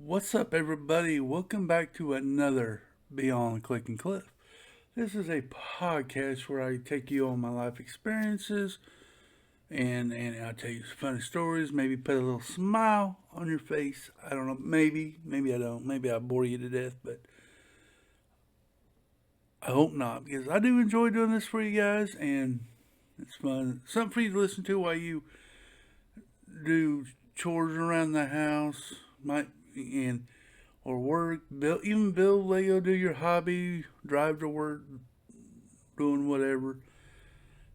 What's up, everybody? Welcome back to another Beyond Click and Cliff. This is a podcast where I take you on my life experiences and I tell you some funny stories, maybe put a little smile on your face. I don't know, maybe I don't. Maybe I bore you to death, but I hope not because I do enjoy doing this for you guys and it's fun. Something for you to listen to while you do chores around the house, might and or work, build Lego, do your hobby, drive to work, doing whatever.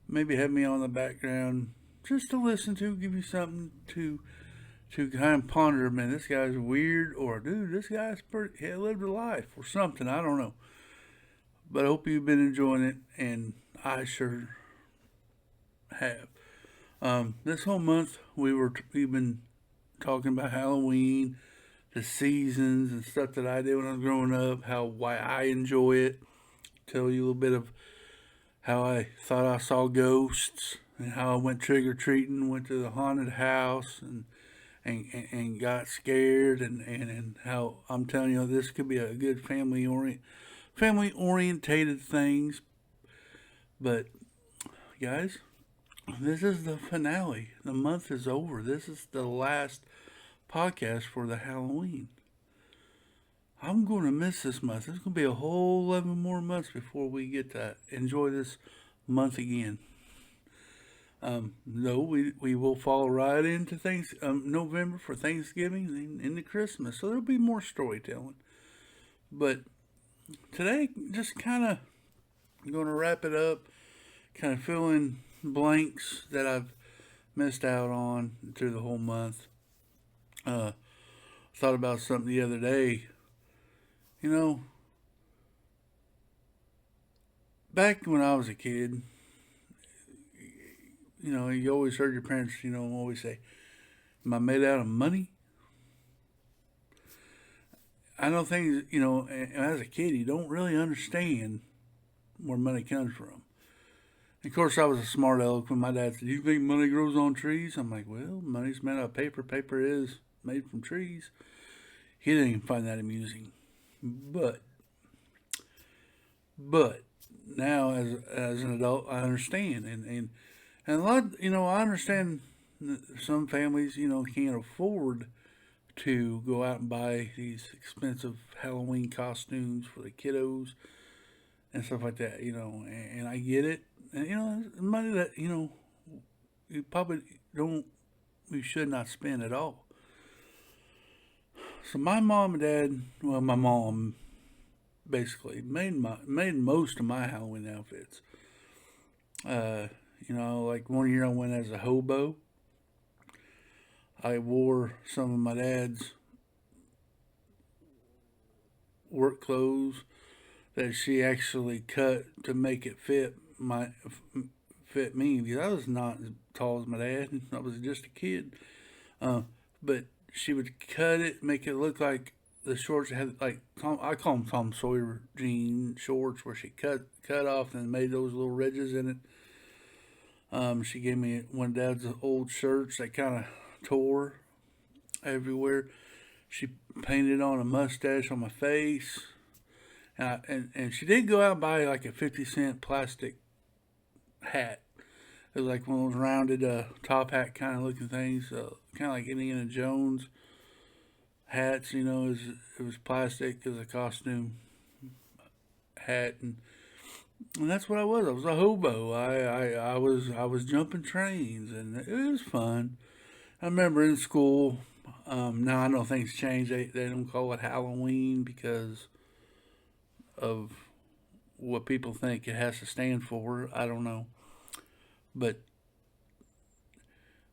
Maybe have me on the background just to listen to, give you something to kind of ponder. Man, this guy's weird, or dude, this guy's pretty, he lived a life, or something. I don't know, but I hope you've been enjoying it, and I sure have. This whole month we've been talking about Halloween, the seasons and stuff that I did when I was growing up, why I enjoy it. Tell you a little bit of how I thought I saw ghosts and how I went trick or treating, went to the haunted house and got scared and how I'm telling you this could be a good family orientated things. But guys, this is the finale. The month is over. This is the last podcast for the Halloween. I'm going to miss this month. There's going to be a whole 11 more months before we get to enjoy this month again. No, we will fall right into November for Thanksgiving and into Christmas. So there'll be more storytelling. But today, just kind of going to wrap it up, kind of fill in blanks that I've missed out on through the whole month. Thought about something the other day. You know, back when I was a kid, you always heard your parents, always say, "Am I made out of money?" I know things, as a kid, you don't really understand where money comes from. And of course, I was a smart aleck when my dad said, "You think money grows on trees?" I'm like, "Well, money's made out of paper. Paper is made from trees." He didn't even find that amusing. But, but now as an adult, I understand, and a lot, I understand some families, can't afford to go out and buy these expensive Halloween costumes for the kiddos and stuff like that, and I get it. And, money that, you probably don't, you should not spend at all. So my mom and dad, well, my mom basically made most of my Halloween outfits. Uh, like one year I went as a hobo. I wore some of my dad's work clothes that she actually cut to make it fit me because I was not as tall as my dad. I was just a kid. But she would cut it, make it look like the shorts had like I call them Tom Sawyer jean shorts, where she cut off and made those little ridges in it. She gave me one of Dad's old shirts that kind of tore everywhere. She painted on a mustache on my face. And she did go out and buy like a 50-cent plastic hat. It was like one of those rounded top hat kind of looking things, kind of like Indiana Jones hats. It was plastic as a costume hat, and that's what I was. I was a hobo. I was jumping trains, and it was fun. I remember in school. Now I know things change. They don't call it Halloween because of what people think it has to stand for. I don't know, but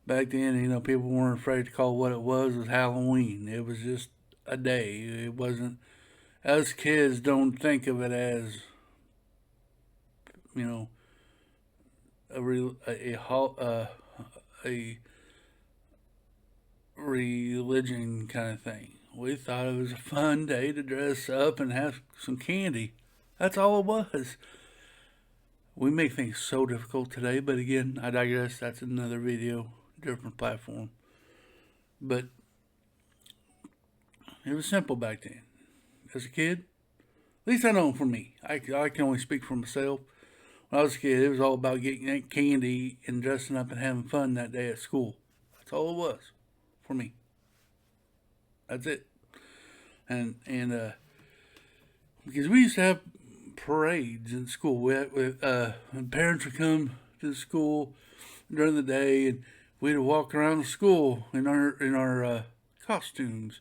back then, people weren't afraid to call what it was Halloween. It was just a day. It wasn't. Us kids don't think of it as you know a religion kind of thing. We thought it was a fun day to dress up and have some candy. That's all it was. We make things so difficult today, but again, I digress. That's another video, different platform. But It was simple back then. As a kid, at least I know for me. I can only speak for myself. When I was a kid, it was all about getting that candy and dressing up and having fun that day at school. That's all it was for me. That's it. And because we used to have parades in school. When parents would come to the school during the day, and we'd walk around the school in our costumes,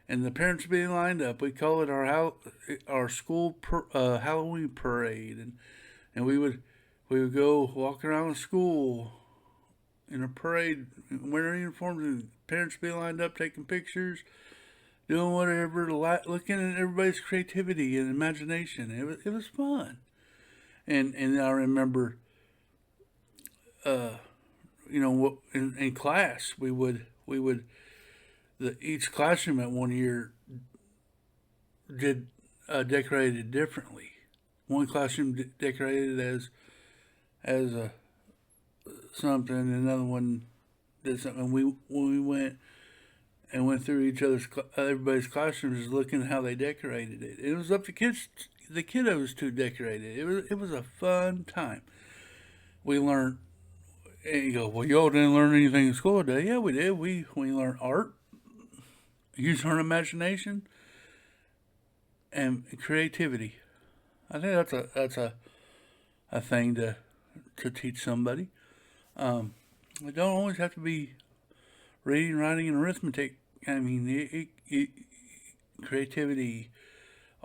and the parents would be lined up. We call it our school Halloween parade, and we would go walk around the school in a parade, wearing uniforms, and parents would be lined up taking pictures, doing whatever, looking at everybody's creativity and imagination. It was fun, and I remember, uh, in class we would each classroom at one year did decorated differently. One classroom decorated as a something, another one did something. When we went through everybody's classrooms, looking at how they decorated it. It was up to the kiddos to decorate it. It was a fun time. We learned. And you go, well, y'all didn't learn anything in school today. Yeah, we did. We learned art, used our imagination, and creativity. I think that's a thing to teach somebody. It don't always have to be reading, writing, and arithmetic. I mean, creativity,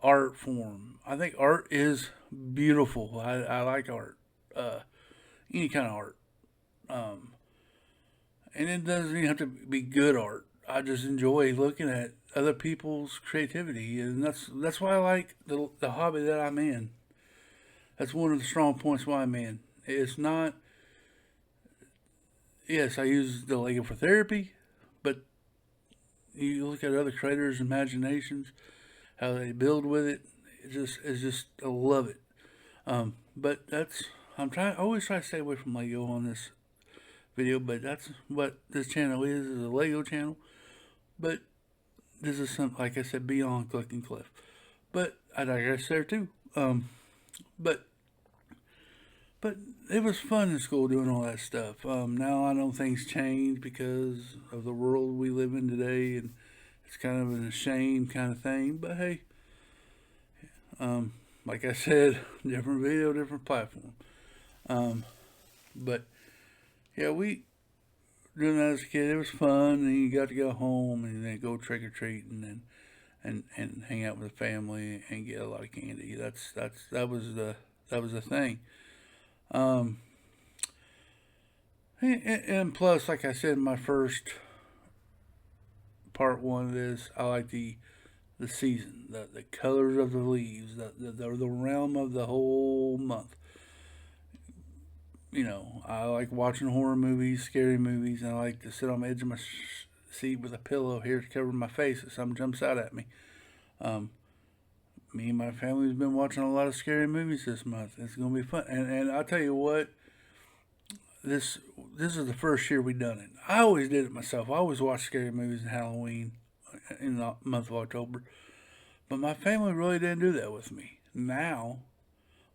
art form. I think art is beautiful. I like art, any kind of art. Um, and it doesn't even have to be good art. I just enjoy looking at other people's creativity, and that's why I like the hobby that I'm in. That's one of the strong points why I'm in. It's not. Yes, I use the Lego for therapy, but you look at other creators' imaginations, how they build with it. It's just I love it. But I always try to stay away from Lego on this video, but that's what this channel is a Lego channel. But this is something, like I said, beyond Click and Cliff. But I digress there too. But but it was fun in school doing all that stuff. Now I know things change because of the world we live in today, and it's kind of a shame kind of thing. But hey, like I said, different video, different platform. Um, but yeah, we doing that as a kid. It was fun, and you got to go home and then go trick or treating and hang out with the family and get a lot of candy. That was the thing. Um, and plus, like I said in my first part one of this, I like the season, the colors of the leaves, the realm of the whole month. I like watching horror movies, scary movies, and I like to sit on the edge of my seat with a pillow here to cover my face if something jumps out at me. Um, Me and my family's been watching a lot of scary movies this month. It's gonna be fun, and I'll tell you what, this is the first year we done it. I always did it myself. I always watched scary movies in Halloween in the month of October, but my family really didn't do that with me. Now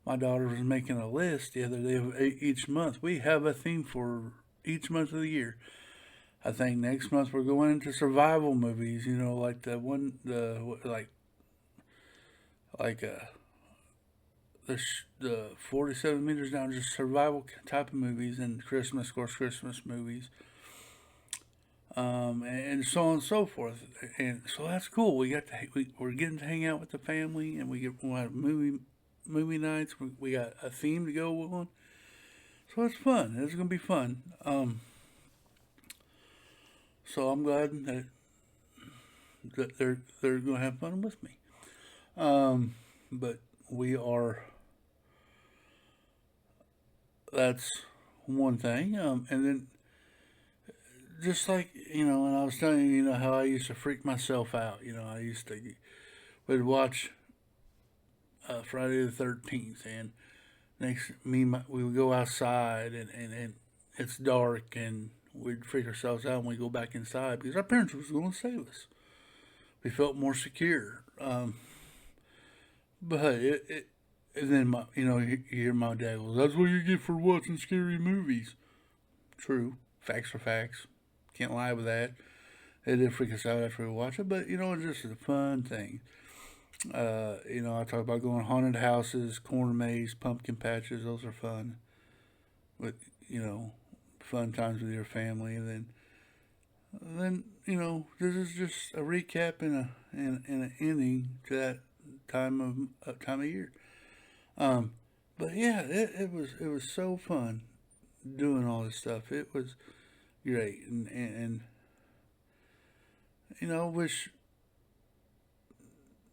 my daughter was making a list the other day of each month. We have a theme for each month of the year. I think next month we're going into survival movies. Like like the 47 meters down, just survival type of movies, and Christmas, of course, Christmas movies, and so on and so forth. And so that's cool. We're getting to hang out with the family, and we'll have movie nights. We got a theme to go on, so it's fun. It's gonna be fun. So I'm glad that they're gonna have fun with me. But we are. That's one thing. And then just like and I was telling you, how I used to freak myself out. I used to would watch Friday the 13th, and we would go outside, and it's dark, and we'd freak ourselves out when we go back inside because our parents was going to save us. we felt more secure. But and then you hear my dad goes, "That's what you get for watching scary movies." True, facts are facts. Can't lie with that. It did freak us out after we watched it, but it's just a fun thing. I talk about going to haunted houses, corn maze, pumpkin patches. Those are fun. With fun times with your family, and then this is just a recap and an ending to that time of year. Um, but yeah, it was so fun doing all this stuff. It was great, and I wish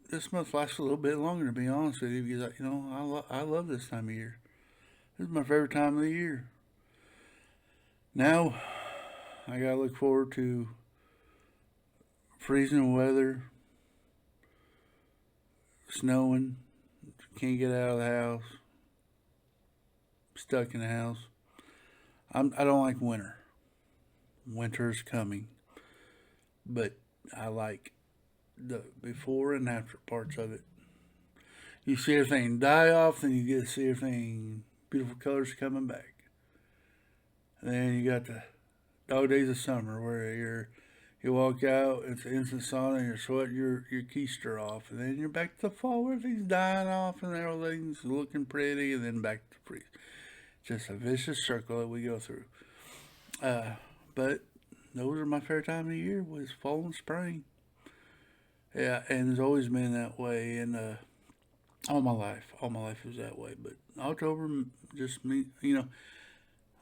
this month lasts a little bit longer. To be honest with you, because I love this time of year. This is my favorite time of the year. Now I gotta look forward to freezing weather, snowing, can't get out of the house, stuck in the house. I don't like winter. Winter's coming, but I like the before and after parts of it. You see everything die off, then you get to see everything beautiful colors coming back. And then you got the dog days of summer where you walk out, it's instant sauna, and you're sweating your keister off, and then you're back to the fall where everything's dying off and everything's looking pretty, and then back to freeze. Just a vicious circle that we go through. But those are my favorite time of the year, was fall and spring. Yeah, and it's always been that way, and all my life was that way. But October, just me,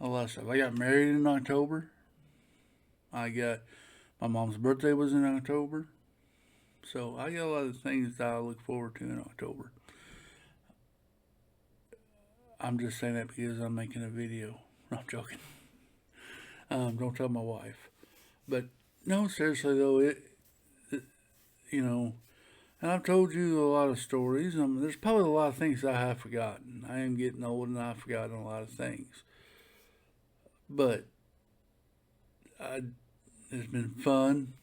a lot of stuff. I got married in October. My mom's birthday was in October. So I got a lot of things that I look forward to in October. I'm just saying that because I'm making a video. No, I'm joking. Don't tell my wife. But no, seriously though, it and I've told you a lot of stories. There's probably a lot of things I have forgotten. I am getting old and I've forgotten a lot of things. But it's been fun.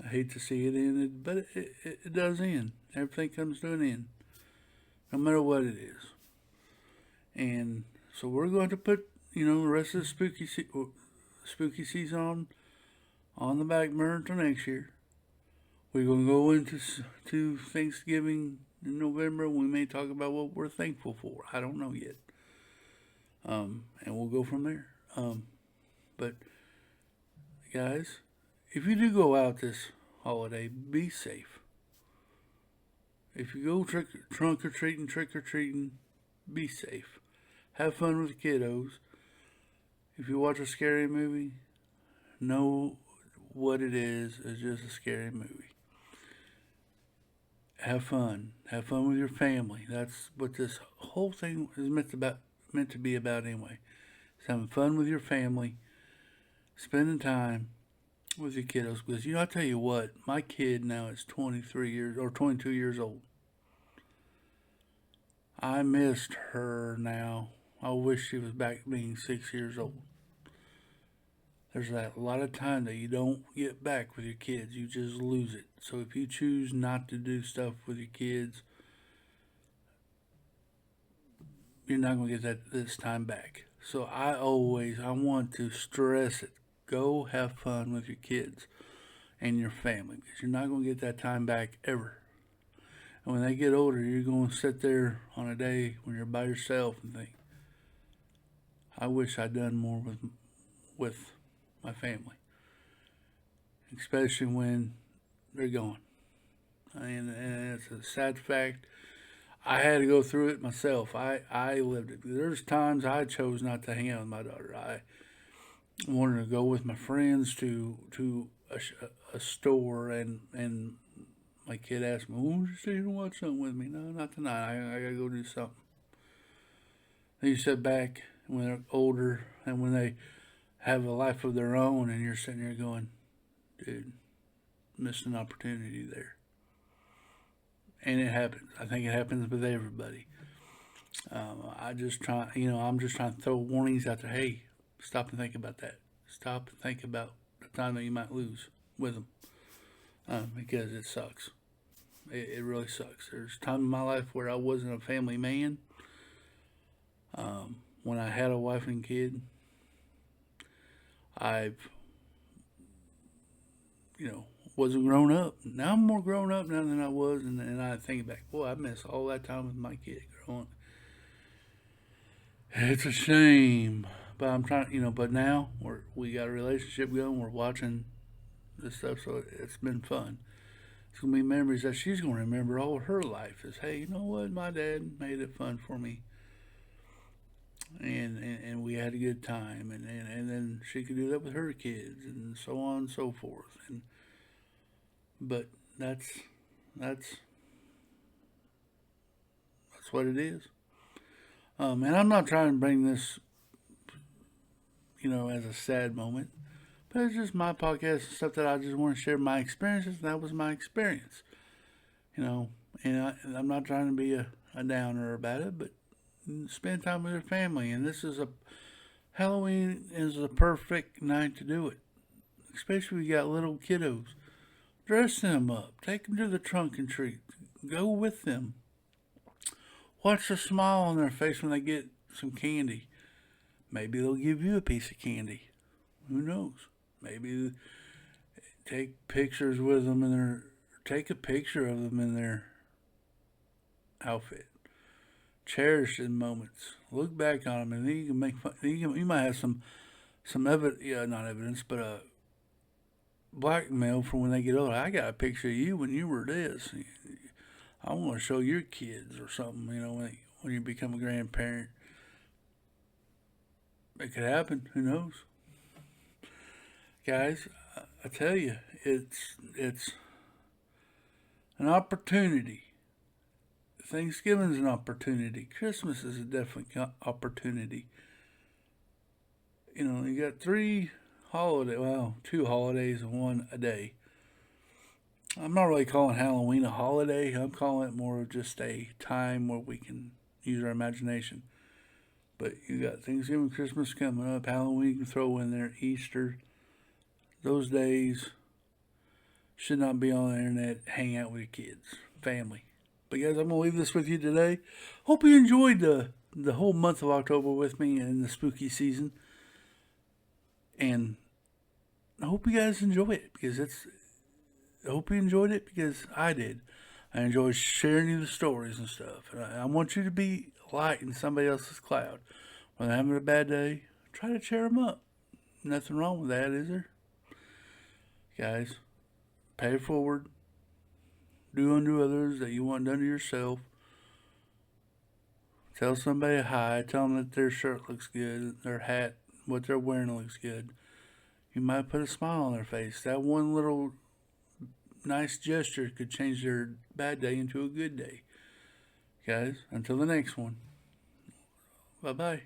I hate to see it end, but it does end. Everything comes to an end, no matter what it is. And so we're going to put the rest of the spooky season on the back burner until next year. We're going to go into Thanksgiving in November. We may talk about what we're thankful for. I don't know yet. And we'll go from there. But guys, if you do go out this holiday, be safe. If you go trunk or treating, be safe. Have fun with the kiddos. If you watch a scary movie, know what it is. It's just a scary movie. Have fun. Have fun with your family. That's what this whole thing is meant to be about anyway. It's having fun with your family, spending time with your kiddos. Because I'll tell you what, my kid now is 22 years old. I missed her now. I wish she was back being 6 years old. There's a lot of time that you don't get back with your kids. You just lose it. So if you choose not to do stuff with your kids, you're not going to get this time back. So I want to stress it. Go have fun with your kids and your family, because you're not going to get that time back ever. And when they get older, you're going to sit there on a day when you're by yourself and think, I wish I'd done more with my family, especially when they're gone. And it's a sad fact. I had to go through it myself. I lived it. There's times I chose not to hang out with my daughter. I wanted to go with my friends to a store, and my kid asked me, "Won't you stay and watch something with me?" No, not tonight. I gotta go do something. Then you sit back when they're older and when they have a life of their own, and you're sitting there going, dude, missed an opportunity there. And it happens. I think it happens with everybody. I'm just trying to throw warnings out there. Hey, stop and think about that. Stop and think about the time that you might lose with them. because it sucks. It really sucks. There's a time in my life where I wasn't a family man. When I had a wife and kid, I've, you know, wasn't grown up. Now I'm more grown up now than I was, and I think back, boy, I miss all that time with my kid growing. It's a shame, but I'm trying, But now we got a relationship going. We're watching this stuff, so it's been fun. It's gonna be memories that she's gonna remember all her life. Is, hey, you know what? My dad made it fun for me, and we had a good time, and then she could do that with her kids, and so on and so forth. But that's that's what it is. And I'm not trying to bring this, as a sad moment, but it's just my podcast and stuff that I just want to share my experiences. And that was my experience, and I'm not trying to be a downer about it, but spend time with your family. And Halloween is a perfect night to do it, especially if you got little kiddos. Dress them up, take them to the trunk and treat, go with them. Watch the smile on their face when they get some candy. Maybe they'll give you a piece of candy. Who knows? Maybe take pictures with them take a picture of them in their outfit. Cherish the moments. Look back on them, and then you can make fun. You might have some evidence, not evidence, but blackmail for when they get older. I got a picture of you when you were this. I want to show your kids or something, when you become a grandparent. It could happen. Who knows? Guys, I tell you, it's an opportunity. Thanksgiving's an opportunity. Christmas is a definite opportunity. You got two holidays and one a day. I'm not really calling Halloween a holiday. I'm calling it more of just a time where we can use our imagination. But you got Thanksgiving, Christmas coming up. Halloween you can throw in there. Easter. Those days should not be on the internet. Hang out with your kids, family. But guys, I'm going to leave this with you today. Hope you enjoyed the whole month of October with me in the spooky season. And I hope you guys enjoy it I hope you enjoyed it because I did. I enjoy sharing you the stories and stuff. And I want you to be light in somebody else's cloud. When they're having a bad day, try to cheer them up. Nothing wrong with that, is there? Guys, pay it forward. Do unto others that you want done to yourself. Tell somebody hi. Tell them that their shirt looks good. Their hat, what they're wearing looks good. You might put a smile on their face. That one little nice gesture could change their bad day into a good day. Guys, until the next one. Bye-bye.